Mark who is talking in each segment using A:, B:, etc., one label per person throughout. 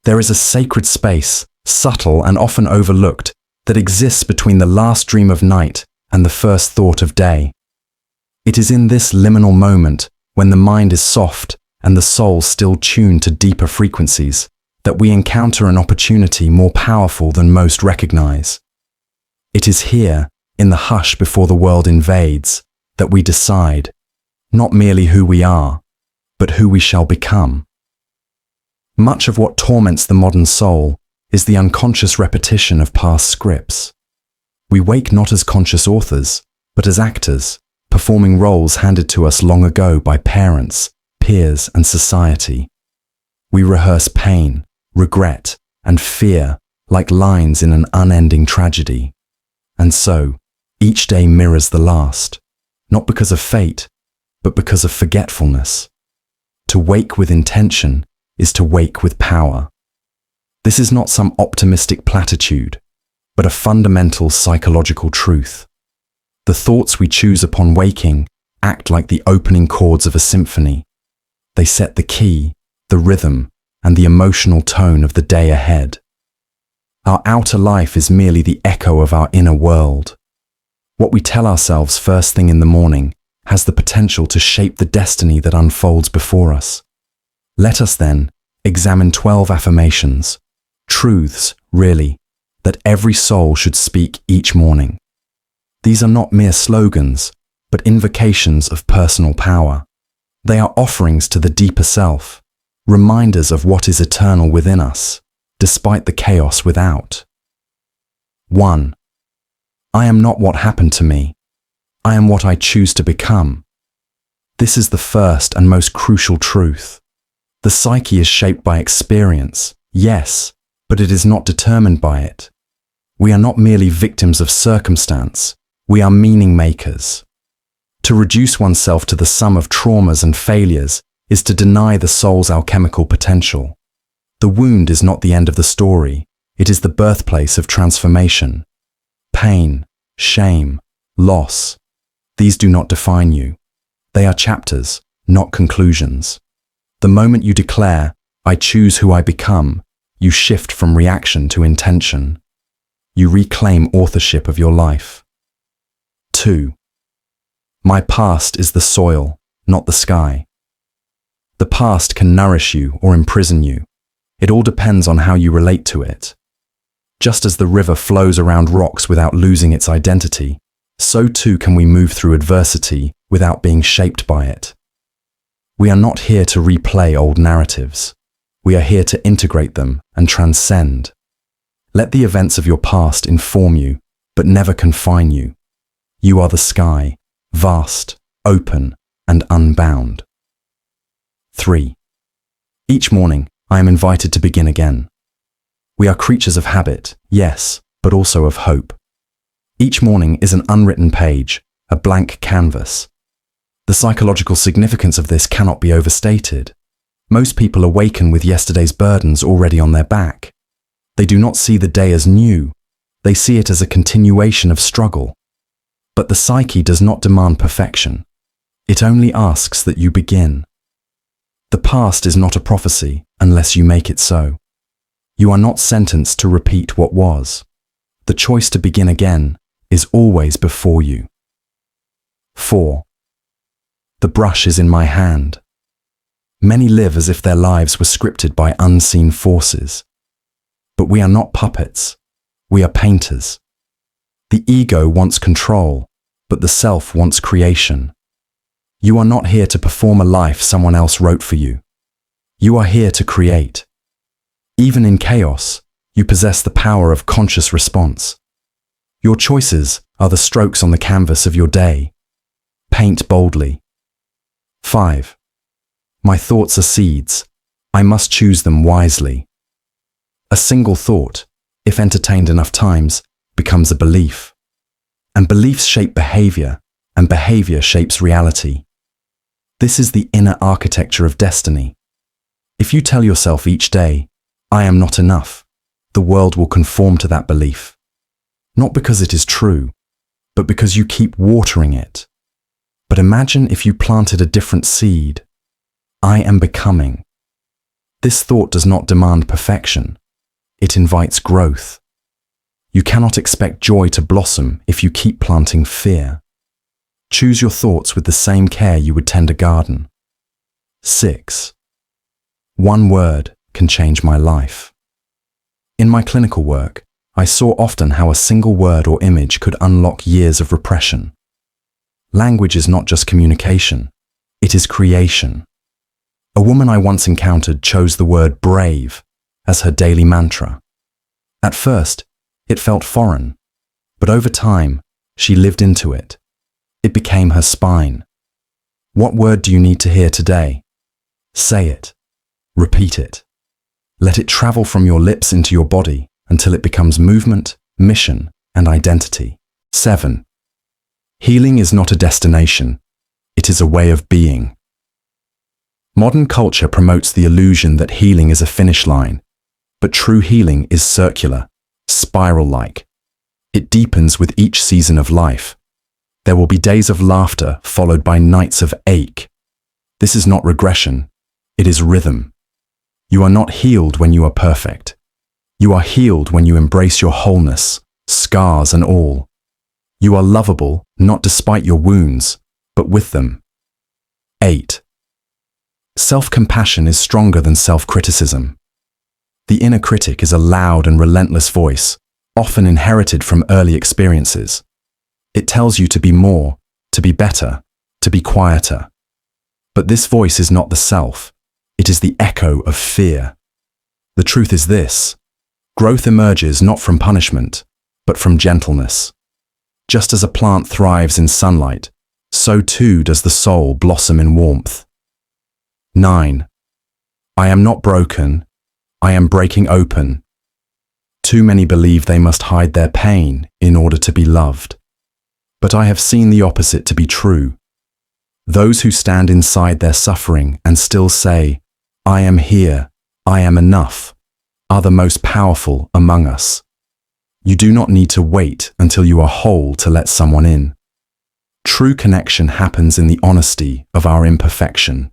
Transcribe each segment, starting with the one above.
A: There is a sacred space, subtle and often overlooked, that exists between the last dream of night and the first thought of day. It is in this liminal moment, when the mind is soft and the soul still tuned to deeper frequencies, that we encounter an opportunity more powerful than most recognize. It is here, in the hush before the world invades, that we decide, not merely who we are, but who we shall become. Much of what torments the modern soul is the unconscious repetition of past scripts. We wake not as conscious authors, but as actors, performing roles handed to us long ago by parents, peers, and society. We rehearse pain, regret, and fear like lines in an unending tragedy. And so, each day mirrors the last, not because of fate, but because of forgetfulness. To wake with intention is to wake with power. This is not some optimistic platitude, but a fundamental psychological truth. The thoughts we choose upon waking act like the opening chords of a symphony. They set the key, the rhythm, and the emotional tone of the day ahead. Our outer life is merely the echo of our inner world. What we tell ourselves first thing in the morning has the potential to shape the destiny that unfolds before us. Let us then examine 12 affirmations, truths, really, that every soul should speak each morning. These are not mere slogans, but invocations of personal power. They are offerings to the deeper self, reminders of what is eternal within us, despite the chaos without. 1. I am not what happened to me. I am what I choose to become. This is the first and most crucial truth. The psyche is shaped by experience, yes, but it is not determined by it. We are not merely victims of circumstance, we are meaning makers. To reduce oneself to the sum of traumas and failures is to deny the soul's alchemical potential. The wound is not the end of the story, it is the birthplace of transformation. Pain, shame, loss, these do not define you. They are chapters, not conclusions. The moment you declare, I choose who I become, you shift from reaction to intention. You reclaim authorship of your life. 2. My past is the soil, not the sky. The past can nourish you or imprison you. It all depends on how you relate to it. Just as the river flows around rocks without losing its identity, so too can we move through adversity without being shaped by it. We are not here to replay old narratives. We are here to integrate them and transcend. Let the events of your past inform you, but never confine you. You are the sky, vast, open, and unbound. 3. Each morning, I am invited to begin again. We are creatures of habit, yes, but also of hope. Each morning is an unwritten page, a blank canvas. The psychological significance of this cannot be overstated. Most people awaken with yesterday's burdens already on their back. They do not see the day as new, they see it as a continuation of struggle. But the psyche does not demand perfection. It only asks that you begin. The past is not a prophecy unless you make it so. You are not sentenced to repeat what was. The choice to begin again is always before you. 4. The brush is in my hand. Many live as if their lives were scripted by unseen forces. But we are not puppets. We are painters. The ego wants control, but the self wants creation. You are not here to perform a life someone else wrote for you. You are here to create. Even in chaos, you possess the power of conscious response. Your choices are the strokes on the canvas of your day. Paint boldly. 5. My thoughts are seeds. I must choose them wisely. A single thought, if entertained enough times, becomes a belief. And beliefs shape behavior, and behavior shapes reality. This is the inner architecture of destiny. If you tell yourself each day, I am not enough, the world will conform to that belief. Not because it is true, but because you keep watering it. But imagine if you planted a different seed. I am becoming. This thought does not demand perfection. It invites growth. You cannot expect joy to blossom if you keep planting fear. Choose your thoughts with the same care you would tend a garden. 6. One word can change my life. In my clinical work, I saw often how a single word or image could unlock years of repression. Language is not just communication, it is creation. A woman I once encountered chose the word brave as her daily mantra. At first, it felt foreign, but over time, she lived into it. It became her spine. What word do you need to hear today? Say it. Repeat it. Let it travel from your lips into your body until it becomes movement, mission, and identity. 7. Healing is not a destination. It is a way of being. Modern culture promotes the illusion that healing is a finish line, but true healing is circular, spiral-like. It deepens with each season of life. There will be days of laughter followed by nights of ache. This is not regression. It is rhythm. You are not healed when you are perfect. You are healed when you embrace your wholeness, scars and all. You are lovable, not despite your wounds, but with them. 8. Self-compassion is stronger than self-criticism. The inner critic is a loud and relentless voice, often inherited from early experiences. It tells you to be more, to be better, to be quieter. But this voice is not the self. It is the echo of fear. The truth is this: growth emerges not from punishment, but from gentleness. Just as a plant thrives in sunlight, so too does the soul blossom in warmth. 9. I am not broken. I am breaking open. Too many believe they must hide their pain in order to be loved. But I have seen the opposite to be true. Those who stand inside their suffering and still say, I am here, I am enough, are the most powerful among us. You do not need to wait until you are whole to let someone in. True connection happens in the honesty of our imperfection.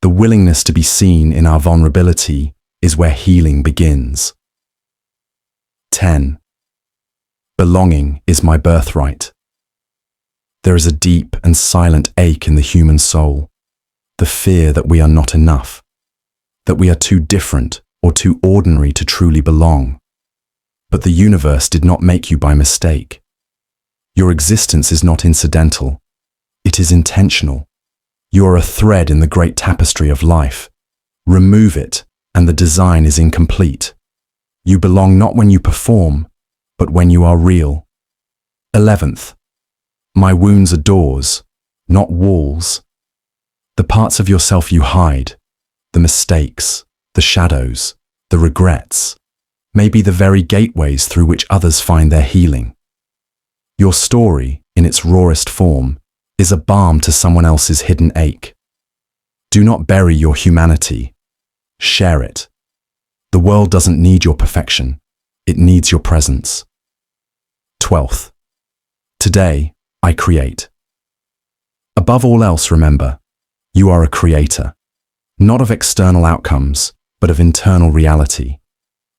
A: The willingness to be seen in our vulnerability is where healing begins. 10. Belonging is my birthright. There is a deep and silent ache in the human soul, the fear that we are not enough, that we are too different or too ordinary to truly belong. But the universe did not make you by mistake. Your existence is not incidental. It is intentional. You are a thread in the great tapestry of life. Remove it, and the design is incomplete. You belong not when you perform, but when you are real. 11th. My wounds are doors, not walls. The parts of yourself you hide, the mistakes, the shadows, the regrets, may be the very gateways through which others find their healing. Your story, in its rawest form, is a balm to someone else's hidden ache. Do not bury your humanity. Share it. The world doesn't need your perfection. It needs your presence. 12th. Today, I create. Above all else, remember, you are a creator, not of external outcomes, but of internal reality.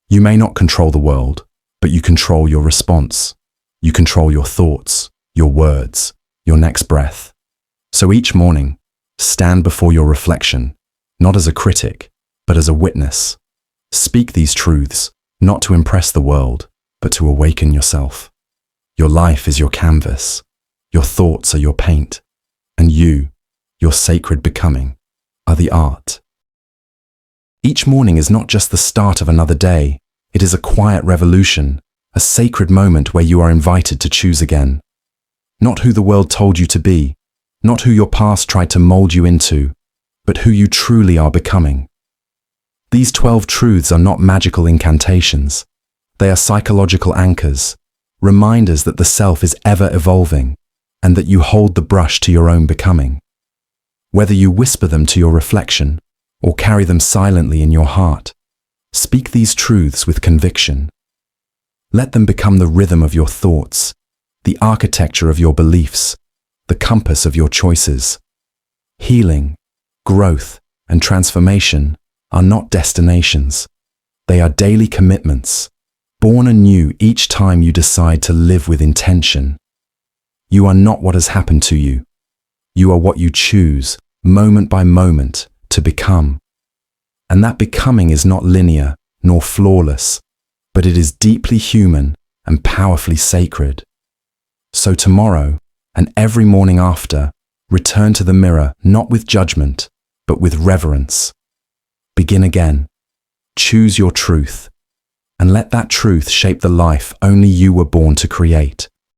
A: You may not control the world, but you control your response. You control your thoughts, your words, your next breath. So each morning, stand before your reflection, not as a critic, but as a witness. Speak these truths, not to impress the world, but to awaken yourself. Your life is your canvas. Your thoughts are your paint, and you, your sacred becoming, are the art. Each morning is not just the start of another day, it is a quiet revolution, a sacred moment where you are invited to choose again. Not who the world told you to be, not who your past tried to mold you into, but who you truly are becoming. These 12 truths are not magical incantations. They are psychological anchors, reminders that the self is ever evolving, and that you hold the brush to your own becoming. Whether you whisper them to your reflection or carry them silently in your heart, speak these truths with conviction. Let them become the rhythm of your thoughts, the architecture of your beliefs, the compass of your choices. Healing, growth, and transformation are not destinations. They are daily commitments, born anew each time you decide to live with intention. You are not what has happened to you. You are what you choose, moment by moment, to become. And that becoming is not linear nor flawless, but it is deeply human and powerfully sacred. So tomorrow, and every morning after, return to the mirror not with judgment, but with reverence. Begin again. Choose your truth, and let that truth shape the life only you were born to create.